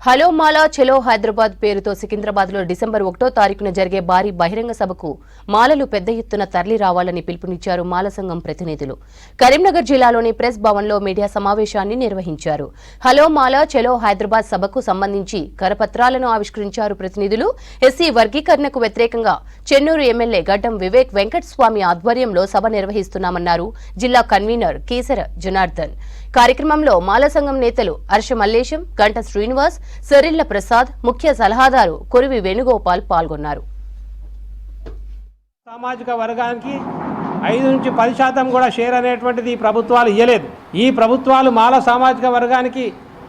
Hello మాలా చలో హైదరాబాద్ పేరుతో సికింద్రాబాద్ లో డిసెంబర్ 1వ తారీఖున జరిగే భారీ బహిరంగ సభకు మాలలు పెద్ద ఎత్తున తరలి రావాలని పిలుపునిచ్చారు మాల సంఘం ప్రతినిధులు. కరీంనగర్ జిల్లాలోని ప్రెస్ భవన్ లో మీడియా సమావేశాన్ని నిర్వహించారు. హలో మాలా చలో హైదరాబాద్ సభకు సంబంధించి కరపత్రాలను ఆవిష్కరించారు ప్రతినిధులు. ఎస్సీ వర్గీకరణకు వ్యతిరేకంగా చెన్నూరు ఎమ్మెల్యే గడ్డం వివేక్ వెంకటస్వామి ఆధ్వర్యంలో సభ నిర్వహిస్తున్నామన్నారు జిల్లా కన్వీనర్ కేసర జనార్దన్. కార్యక్రమంలో మాల సంఘం నేతలు హర్ష మల్లేశం, గంట శ్రీనివాస్, సరిల్ల ప్రసాద్, ముఖ్య సలహాదారు కొరివి వేణుగోపాల్ పాల్గొన్నారు. సామాజిక వర్గానికి 5 నుంచి 10% కూడా షేర్ అనేటువంటిది ఈ ప్రభుత్వాలు ఇవ్వలేదు. ఈ ప్రభుత్వాలు మాల సామాజిక వర్గానికి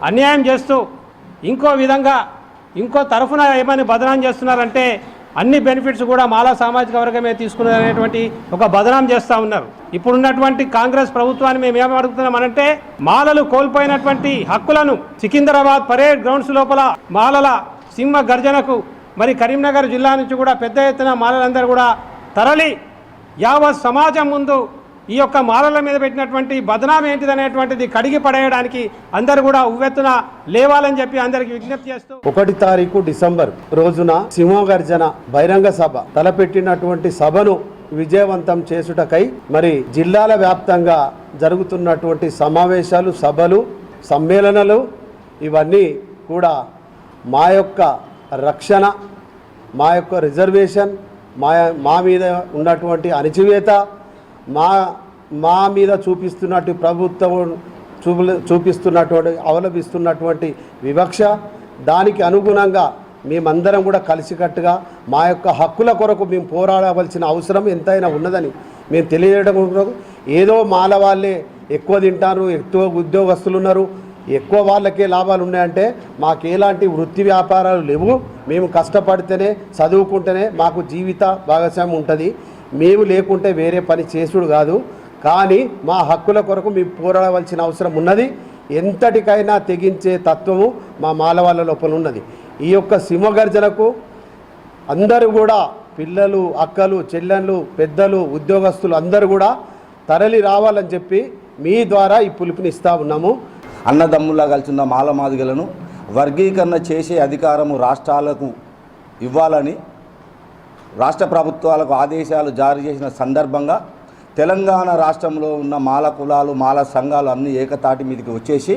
అన్యాయం చేస్తూ ఇంకో తరఫున ఏమని బదనాం చేస్తున్నారంటే అన్ని బెనిఫిట్స్ కూడా మాలా సామాజిక వర్గమే తీసుకునేటువంటి ఒక బదనాం చేస్తూ ఉన్నారు. ఇప్పుడున్నటువంటి కాంగ్రెస్ ప్రభుత్వాన్ని మేము ఏం అడుగుతున్నామనంటే మాలలు కోల్పోయినటువంటి హక్కులను సికింద్రాబాద్ పరేడ్ గ్రౌండ్స్ లోపల మాలల సింహ గర్జనకు మరి కరీంనగర్ జిల్లా నుంచి కూడా పెద్ద ఎత్తున మాలలందరూ కూడా తరలి యావత్ సమాజం ముందు ఈ యొక్క మాలల మీద పెట్టినటువంటి బదనాం ఏంటిదనేటువంటిది కడిగి పడేయడానికి అందరూ కూడా ఉవ్వెత్తున లేవాలని చెప్పి అందరికి విజ్ఞప్తి చేస్తూ 1 తారీఖు డిసెంబర్ రోజున సింహగర్జన బహిరంగ సభ తలపెట్టినటువంటి సభను విజయవంతం చేసుటకై మరి జిల్లాల వ్యాప్తంగా జరుగుతున్నటువంటి సమావేశాలు, సభలు, సమ్మేళనాలు ఇవన్నీ కూడా మా యొక్క రక్షణ, మా యొక్క రిజర్వేషన్, మా మీద ఉన్నటువంటి అణచివేత, మా మీద చూపిస్తున్నట్టు ప్రభుత్వం అవలంబిస్తున్నటువంటి వివక్ష, దానికి అనుగుణంగా మేమందరం కూడా కలిసికట్టుగా మా యొక్క హక్కుల కొరకు మేము పోరాడవలసిన అవసరం ఎంతైనా ఉన్నదని మేము తెలియజేయడం. ఏదో మాల వాళ్ళే ఎక్కువ తింటారు, ఎక్కువ ఉద్యోగస్తులు ఉన్నారు, ఎక్కువ వాళ్ళకే లాభాలు ఉన్నాయంటే మాకు ఎలాంటి వృత్తి వ్యాపారాలు లేవు. మేము కష్టపడితేనే, చదువుకుంటేనే మాకు జీవిత భాగస్వామ్యం ఉంటుంది. మేము లేకుంటే వేరే పని చేసుడు కాదు. కానీ మా హక్కుల కొరకు మేము పోరాడవలసిన అవసరం ఉన్నది. ఎంతటికైనా తెగించే తత్వము మా మాలవాళ్ళ లోపల ఉన్నది. ఈ యొక్క సింహగర్జనకు అందరూ కూడా పిల్లలు, అక్కలు, చెల్లెళ్ళు, పెద్దలు, ఉద్యోగస్తులు అందరూ కూడా తరలి రావాలని చెప్పి మీ ద్వారా ఈ పిలుపునిస్తా ఉన్నాము. అన్నదమ్ములా కలిసిన మాల మాదిగలను వర్గీకరణ చేసే అధికారము రాష్ట్రాలకు ఇవ్వాలని రాష్ట్ర ప్రభుత్వాలకు ఆదేశాలు జారీ చేసిన సందర్భంగా తెలంగాణ రాష్ట్రంలో ఉన్న మాల కులాలు, మాల సంఘాలు అన్నీ ఏకతాటి మీదకి వచ్చేసి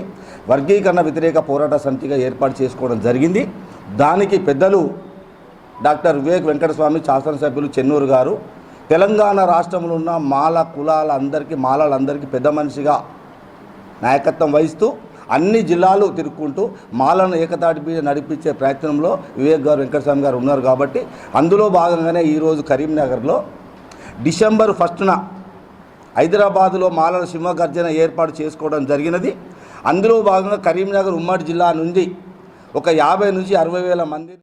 వర్గీకరణ వ్యతిరేక పోరాట సమితిగా ఏర్పాటు చేసుకోవడం జరిగింది. దానికి పెద్దలు డాక్టర్ వివేక్ వెంకటస్వామి, శాసనసభ్యులు చెన్నూరు గారు, తెలంగాణ రాష్ట్రంలో ఉన్న మాల కులాలందరికీ, మాలలందరికీ పెద్ద మనిషిగా నాయకత్వం వహిస్తూ అన్ని జిల్లాలు తిరుక్కుంటూ మాలను ఏకతాటి మీద నడిపించే ప్రయత్నంలో వివేక్ గారు, వెంకటస్వామి గారు ఉన్నారు. కాబట్టి అందులో భాగంగానే ఈరోజు కరీంనగర్లో డిసెంబర్ 1న హైదరాబాదులో మాలల సింహగర్జన ఏర్పాటు చేసుకోవడం జరిగినది. అందులో భాగంగా కరీంనగర్ ఉమ్మడి జిల్లా నుండి ఒక 50 నుంచి 60 వేల మంది